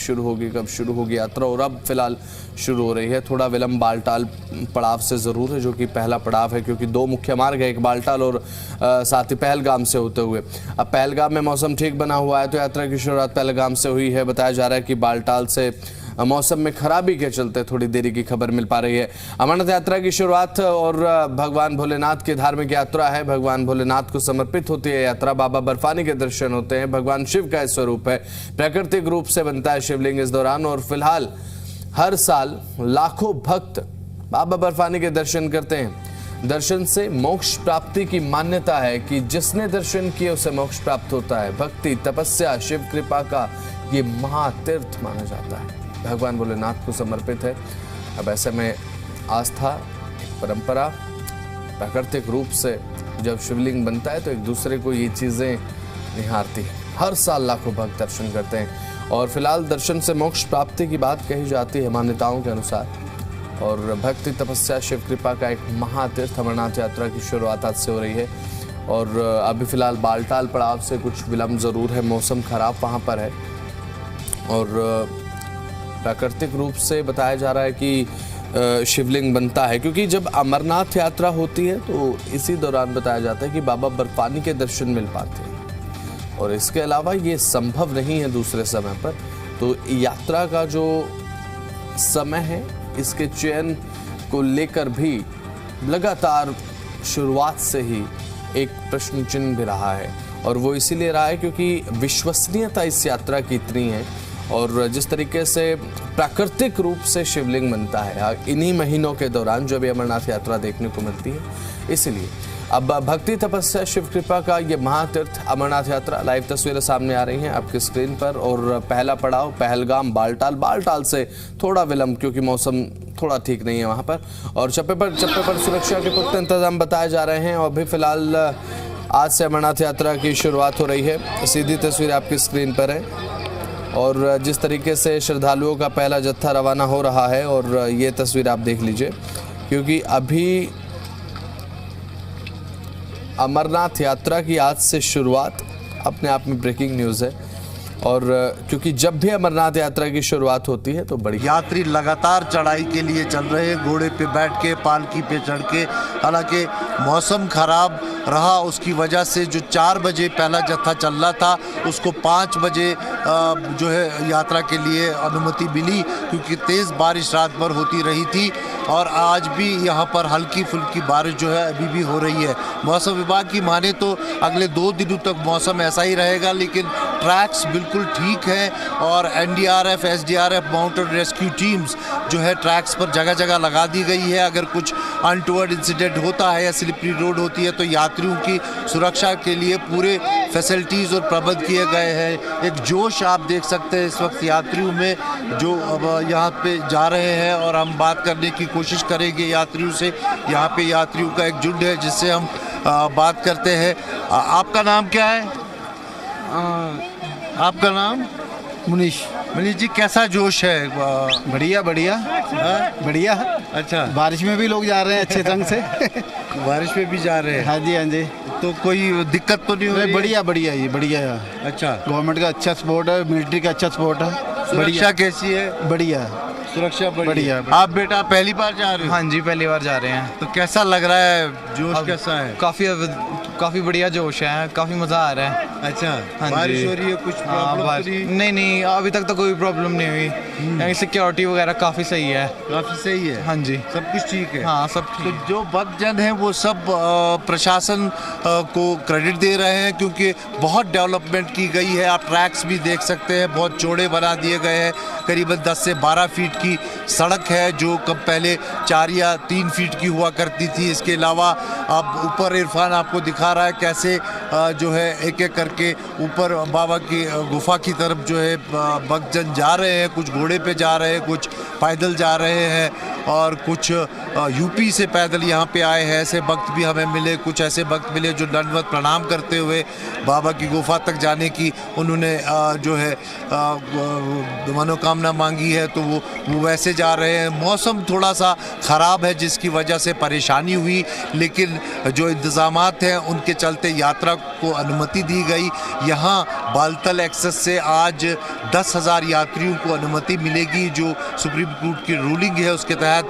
शुरू होगी यात्रा, और अब फिलहाल शुरू हो रही है। थोड़ा विलंब बालटाल पड़ाव से ज़रूर है, जो कि पहला पड़ाव है, क्योंकि 2 मुख्य मार्ग है, एक बालटाल और साथ ही पहलगाम से होते हुए। अब पहलगाम में मौसम ठीक बना हुआ है, तो यात्रा की शुरुआत पहलगाम से हुई है। बताया जा रहा है कि बालटाल से मौसम में खराबी के चलते थोड़ी देरी की खबर मिल पा रही है। अमरनाथ यात्रा की शुरुआत और भगवान भोलेनाथ की धार्मिक यात्रा है। भगवान भोलेनाथ को समर्पित होती है यात्रा। बाबा बर्फानी के दर्शन होते हैं। भगवान शिव का स्वरूप है, प्राकृतिक रूप से बनता है शिवलिंग इस दौरान। और फिलहाल हर साल लाखों भक्त बाबा बर्फानी के दर्शन करते हैं। दर्शन से मोक्ष प्राप्ति की मान्यता है कि जिसने दर्शन किए उसे मोक्ष प्राप्त होता है। भक्ति, तपस्या, शिव कृपा का ये महातीर्थ माना जाता है, भगवान भोलेनाथ को समर्पित है। अब ऐसे में आस्था, परंपरा, प्राकृतिक रूप से जब शिवलिंग बनता है तो एक दूसरे को ये चीज़ें निहारती है। हर साल लाखों भक्त दर्शन करते हैं और फिलहाल दर्शन से मोक्ष प्राप्ति की बात कही जाती है मान्यताओं के अनुसार। और भक्ति, तपस्या, शिव कृपा का एक महातीर्थ अमरनाथ यात्रा की शुरुआत आज से हो रही है। और अभी फिलहाल बालटाल पड़ाव से कुछ विलंब ज़रूर है, मौसम खराब वहाँ पर है। और प्राकृतिक रूप से बताया जा रहा है कि शिवलिंग बनता है, क्योंकि जब अमरनाथ यात्रा होती है तो इसी दौरान बताया जाता है कि बाबा बर्फानी के दर्शन मिल पाते हैं, और इसके अलावा ये संभव नहीं है दूसरे समय पर। तो यात्रा का जो समय है, इसके चयन को लेकर भी लगातार शुरुआत से ही एक प्रश्न चिन्ह भी रहा है, और वो इसीलिए रहा है क्योंकि विश्वसनीयता इस यात्रा की इतनी है और जिस तरीके से प्राकृतिक रूप से शिवलिंग बनता है इन्हीं महीनों के दौरान जो भी अमरनाथ यात्रा देखने को मिलती है। इसलिए अब भक्ति, तपस्या, शिव कृपा का ये महातीर्थ अमरनाथ यात्रा, लाइव तस्वीरें सामने आ रही हैं आपकी स्क्रीन पर। और पहला पड़ाव पहलगाम, बालटाल से थोड़ा विलंब, क्योंकि मौसम थोड़ा ठीक नहीं है वहाँ पर। और चप्पे पर सुरक्षा के पुख्ता इंतजाम बताए जा रहे हैं। और अभी फिलहाल आज से अमरनाथ यात्रा की शुरुआत हो रही है। सीधी तस्वीर आपकी स्क्रीन पर है और जिस तरीके से श्रद्धालुओं का पहला जत्था रवाना हो रहा है, और ये तस्वीर आप देख लीजिए, क्योंकि अभी अमरनाथ यात्रा की आज से शुरुआत अपने आप में ब्रेकिंग न्यूज़ है। और क्योंकि जब भी अमरनाथ यात्रा की शुरुआत होती है तो बड़ी यात्री लगातार चढ़ाई के लिए चल रहे हैं, घोड़े पे बैठ के, पालकी पे चढ़ के। हालांकि मौसम खराब रहा, उसकी वजह से जो 4 बजे पहला जत्था चल रहा था उसको 5 बजे जो है यात्रा के लिए अनुमति मिली, क्योंकि तेज़ बारिश रात भर होती रही थी। और आज भी यहाँ पर हल्की फुल्की बारिश जो है अभी भी हो रही है। मौसम विभाग की माने तो अगले 2 दिनों तक मौसम ऐसा ही रहेगा, लेकिन ट्रैक्स बिल्कुल ठीक है। और NDRF, SDRF, mountain rescue teams जो है ट्रैक्स पर जगह जगह लगा दी गई है। अगर कुछ अनटूवर्ड इंसिडेंट होता है या स्लिपरी रोड होती है तो यात्रियों की सुरक्षा के लिए पूरे फैसिलिटीज़ और प्रबंध किए गए हैं। एक जोश आप देख सकते हैं इस वक्त यात्रियों में, जो अब यहाँ पे जा रहे हैं। और हम बात करने की कोशिश करेंगे यात्रियों से। यहाँ पे यात्रियों का एक झुंड है जिससे हम बात करते हैं। आपका नाम क्या है? आपका नाम? मुनीश जी, कैसा जोश है? बढ़िया बढ़िया बढ़िया। अच्छा, बारिश में भी लोग जा रहे हैं अच्छे ढंग से। बारिश में भी जा रहे हैं? हाँ जी हाँ जी। तो कोई दिक्कत तो नहीं हो रही? बढ़िया बढ़िया, ये बढ़िया है। अच्छा, गवर्नमेंट का अच्छा सपोर्ट है, मिलिट्री का अच्छा सपोर्ट है। सुरक्षा कैसी है? बढ़िया, सुरक्षा बढ़िया। आप बेटा पहली बार जा रहे हो? हाँ जी, पहली बार जा रहे हैं। तो कैसा लग रहा है? जोश कैसा है? काफ़ी बढ़िया जोश है, काफ़ी मज़ा आ रहा है। अच्छा, हाँ बारिश जी। हो रही है? कुछ हाँ, प्रॉब्लम? नहीं, अभी तक तो कोई प्रॉब्लम नहीं हुई। यहाँ सिक्योरिटी वगैरह काफ़ी सही है। काफी सही है? हाँ जी, सब कुछ ठीक है? हाँ सब तो ठीक। जो भक्तजन हैं वो सब प्रशासन को क्रेडिट दे रहे हैं, क्योंकि बहुत डेवलपमेंट की गई है। आप ट्रैक्स भी देख सकते हैं, बहुत चौड़े बना दिए गए हैं। करीबन 10 से 12 फीट की सड़क है, जो कब पहले 4 या 3 फीट की हुआ करती थी। इसके अलावा अब ऊपर इरफान आपको दिखा रहा है कैसे जो है एक एक करके ऊपर बाबा की गुफा की तरफ जो है भक्तजन जा रहे हैं। कुछ घोड़े पे जा रहे हैं, कुछ पैदल जा रहे हैं। और कुछ यूपी से पैदल यहाँ पे आए हैं। ऐसे भक्त भी हमें मिले, कुछ ऐसे भक्त मिले जो दंडवत प्रणाम करते हुए बाबा की गुफा तक जाने की उन्होंने जो है मनोकामना मांगी है, तो वो वैसे जा रहे हैं। मौसम थोड़ा सा ख़राब है जिसकी वजह से परेशानी हुई, लेकिन जो इंतज़ामात हैं उनके चलते यात्रा को अनुमति दी गई। यहाँ बालतल एक्सेस से आज 10,000 यात्रियों को अनुमति मिलेगी, जो सुप्रीम कोर्ट की रूलिंग है उसके तहत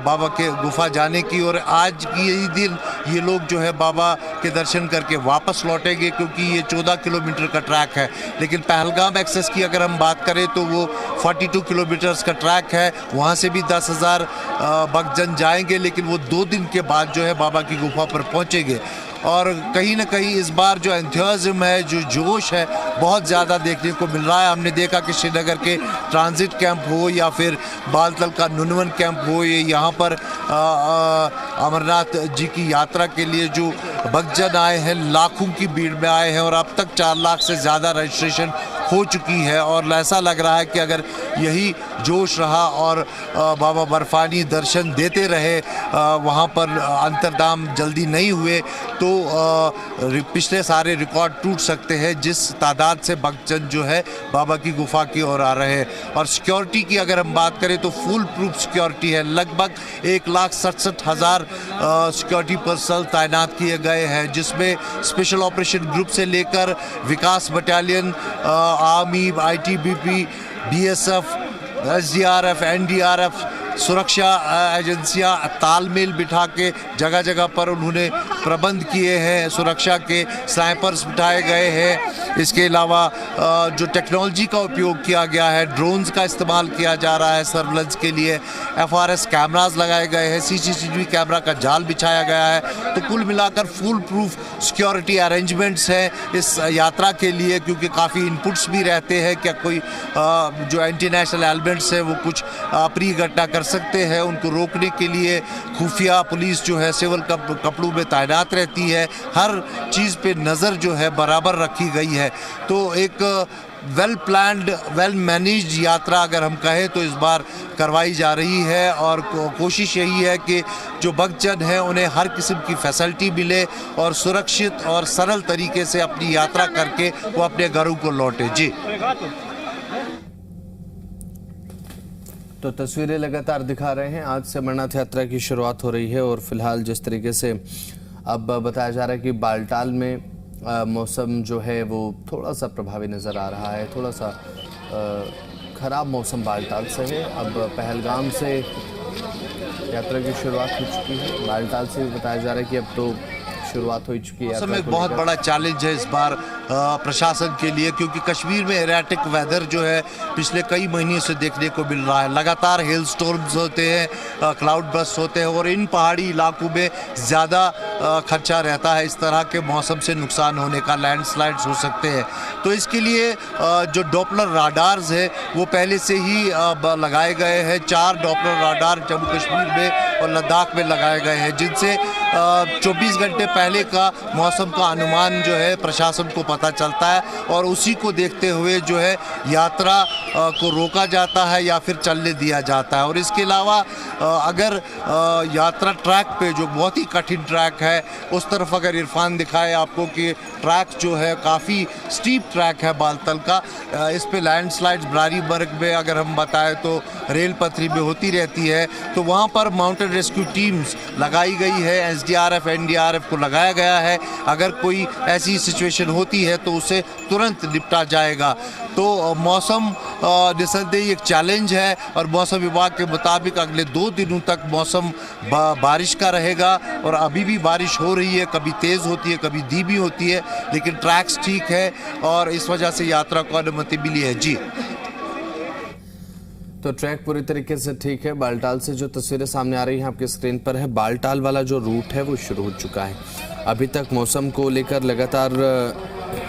बाबा के गुफा जाने की। और आज की यही दिन ये लोग जो है बाबा के दर्शन करके वापस लौटेंगे, क्योंकि ये 14 किलोमीटर का ट्रैक है। लेकिन पहलगाम एक्सेस की अगर हम बात करें तो वो 42 किलोमीटर्स का ट्रैक है, वहाँ से भी 10,000 भक्तजन जाएंगे, लेकिन वो 2 दिन के बाद जो है बाबा की गुफा पर पहुँचेंगे। और कहीं ना कहीं इस बार जो एंथुसियाज्म है, जो जोश है, बहुत ज़्यादा देखने को मिल रहा है। हमने देखा कि श्रीनगर के ट्रांजिट कैंप हो या फिर बालतल का नुनवन कैंप हो, ये यहाँ पर अमरनाथ जी की यात्रा के लिए जो भक्तजन आए हैं, लाखों की भीड़ में आए हैं और अब तक 4 लाख से ज़्यादा रजिस्ट्रेशन हो चुकी है। और ऐसा लग रहा है कि अगर यही जोश रहा और बाबा बर्फानी दर्शन देते रहे, वहाँ पर अंतर्धाम जल्दी नहीं हुए, तो पिछले सारे रिकॉर्ड टूट सकते हैं जिस तादाद से भक्तजन जो है बाबा की गुफा की ओर आ रहे हैं। और सिक्योरिटी की अगर हम बात करें तो फुल प्रूफ सिक्योरिटी है, लगभग 1,67,000 सिक्योरिटी पर्सनल तैनात किए गए हैं, जिसमें स्पेशल ऑपरेशन ग्रुप से लेकर Vikas battalion, army, ITBP, BSF, SDRF, NDRF, सुरक्षा एजेंसियां तालमेल बिठा के जगह जगह पर उन्होंने प्रबंध किए हैं। सुरक्षा के स्नाइपर्स बिठाए गए हैं। इसके अलावा जो टेक्नोलॉजी का उपयोग किया गया है, ड्रोन्स का इस्तेमाल किया जा रहा है सर्वेलेंस के लिए, FRS कैमरास लगाए गए हैं, CCTV कैमरा का जाल बिछाया गया है। तो कुल मिलाकर फुल प्रूफ सिक्योरिटी अरेंजमेंट्स हैं इस यात्रा के लिए, क्योंकि काफ़ी इनपुट्स भी रहते हैं क्या कोई जो एंटी नेशनल एलिमेंट्स है वो कुछ अप्रिय घटना कर सकते हैं। उनको रोकने के लिए खुफिया पुलिस जो है सिविल कपड़ों में तैनात रहती है। हर चीज़ पे नज़र जो है बराबर रखी गई है। तो एक वेल प्लान्ड, वेल मैनेज्ड यात्रा अगर हम कहें तो इस बार करवाई जा रही है। और कोशिश यही है कि जो भक्तजन हैं उन्हें हर किस्म की फैसिलिटी मिले और सुरक्षित और सरल तरीके से अपनी यात्रा करके वो अपने घरों को लौटे। जी, तो तस्वीरें लगातार दिखा रहे हैं। आज से अमरनाथ यात्रा की शुरुआत हो रही है और फिलहाल जिस तरीके से अब बताया जा रहा है कि बालटाल में मौसम जो है वो थोड़ा सा प्रभावी नज़र आ रहा है। थोड़ा सा ख़राब मौसम बालटाल से है। अब पहलगाम से यात्रा की शुरुआत हो चुकी है, बालटाल से भी बताया जा रहा है कि अब तो शुरुआत हो चुकी है। मौसम एक बहुत बड़ा चैलेंज है इस बार प्रशासन के लिए, क्योंकि कश्मीर में एरेटिक वेदर जो है पिछले कई महीने से देखने को मिल रहा है। लगातार हेल स्टॉर्म्स होते हैं, क्लाउड बर्स्ट होते हैं और इन पहाड़ी इलाकों में ज़्यादा खर्चा रहता है इस तरह के मौसम से नुकसान होने का, लैंडस्लाइड्स हो सकते हैं। तो इसके लिए जो डॉपलर राडार्स है वो पहले से ही लगाए गए हैं। 4 डॉपलर राडार जम्मू कश्मीर में और लद्दाख में लगाए गए हैं, जिनसे 24 घंटे पहले का मौसम का अनुमान जो है प्रशासन को पता चलता है और उसी को देखते हुए जो है यात्रा को रोका जाता है या फिर चलने दिया जाता है। और इसके अलावा अगर यात्रा ट्रैक पे जो बहुत ही कठिन ट्रैक है उस तरफ अगर इरफान दिखाए आपको कि ट्रैक जो है काफ़ी स्टीप ट्रैक है बालतल का, इस पे लैंडस्लाइड्स ब्रारीबर्ग में अगर हम बताएं तो रेल पथरी में होती रहती है। तो वहाँ पर माउंटेन रेस्क्यू टीम्स लगाई गई है, SDRF, NDRF को लगाया गया है। अगर कोई ऐसी सिचुएशन होती है तो उसे तुरंत निपटा जाएगा। तो मौसम निस्संदेह एक चैलेंज है और मौसम विभाग के मुताबिक अगले 2 दिनों तक मौसम बारिश का रहेगा और अभी भी बारिश हो रही है, कभी तेज़ होती है कभी धीमी होती है, लेकिन ट्रैक्स ठीक है और इस वजह से यात्रा को अनुमति मिली है। जी, तो ट्रैक पूरी तरीके से ठीक है। बालटाल से जो तस्वीरें सामने आ रही हैं आपकी स्क्रीन पर है, बालटाल वाला जो रूट है वो शुरू हो चुका है। अभी तक मौसम को लेकर लगातार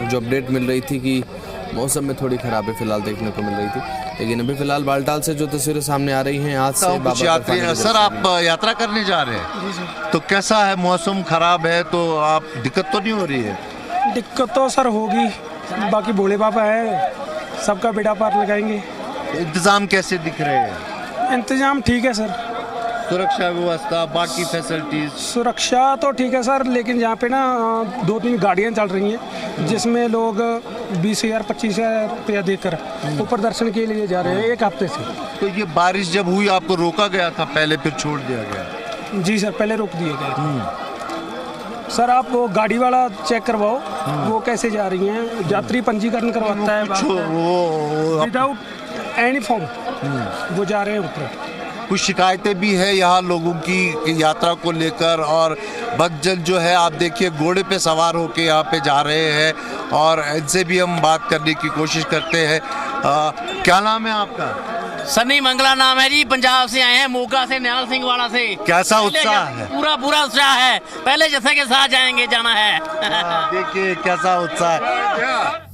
जो अपडेट मिल रही थी कि मौसम में थोड़ी खराबी फिलहाल देखने को मिल रही थी, लेकिन अभी फिलहाल बालटाल से जो तस्वीरें सामने आ रही हैं आज से सर आप यात्रा करने जा रहे हैं तो कैसा है? मौसम खराब है तो आप दिक्कत तो नहीं हो रही है? दिक्कत तो सर होगी, बाकी भोले बाबा है, सबका बेड़ा पार लगाएंगे। इंतजाम कैसे दिख रहे हैं? इंतजाम ठीक है सर। सुरक्षा व्यवस्था बाकी फैसिलिटीज? सुरक्षा तो ठीक है सर, लेकिन यहाँ पे ना 2-3 गाड़ियाँ चल रही हैं जिसमें लोग 20,000 25,000 रुपया देकर ऊपर दर्शन के लिए जा रहे हैं 1 हफ्ते से। तो ये बारिश जब हुई आपको रोका गया था पहले, फिर छोड़ दिया गया? जी सर, पहले रोक दिए गए। सर आप वो गाड़ी वाला चेक करवाओ, वो कैसे जा रही हैं। यात्री पंजीकरण करवाता है वो विदाउट एनी फॉर्म, वो जा रहे हैं ऊपर। कुछ शिकायतें भी है यहाँ लोगों की यात्रा को लेकर, और भक्तजन जो है आप देखिए घोड़े पे सवार होके यहाँ पे जा रहे हैं, और इनसे भी हम बात करने की कोशिश करते हैं। क्या नाम है आपका? सनी मंगला नाम है जी, पंजाब से आए हैं, मोगा से, न्याल सिंह वाला से। कैसा उत्साह है? पूरा उत्साह है, पहले जैसे के साथ जाएंगे, जाना है। देखिए कैसा उत्साह है।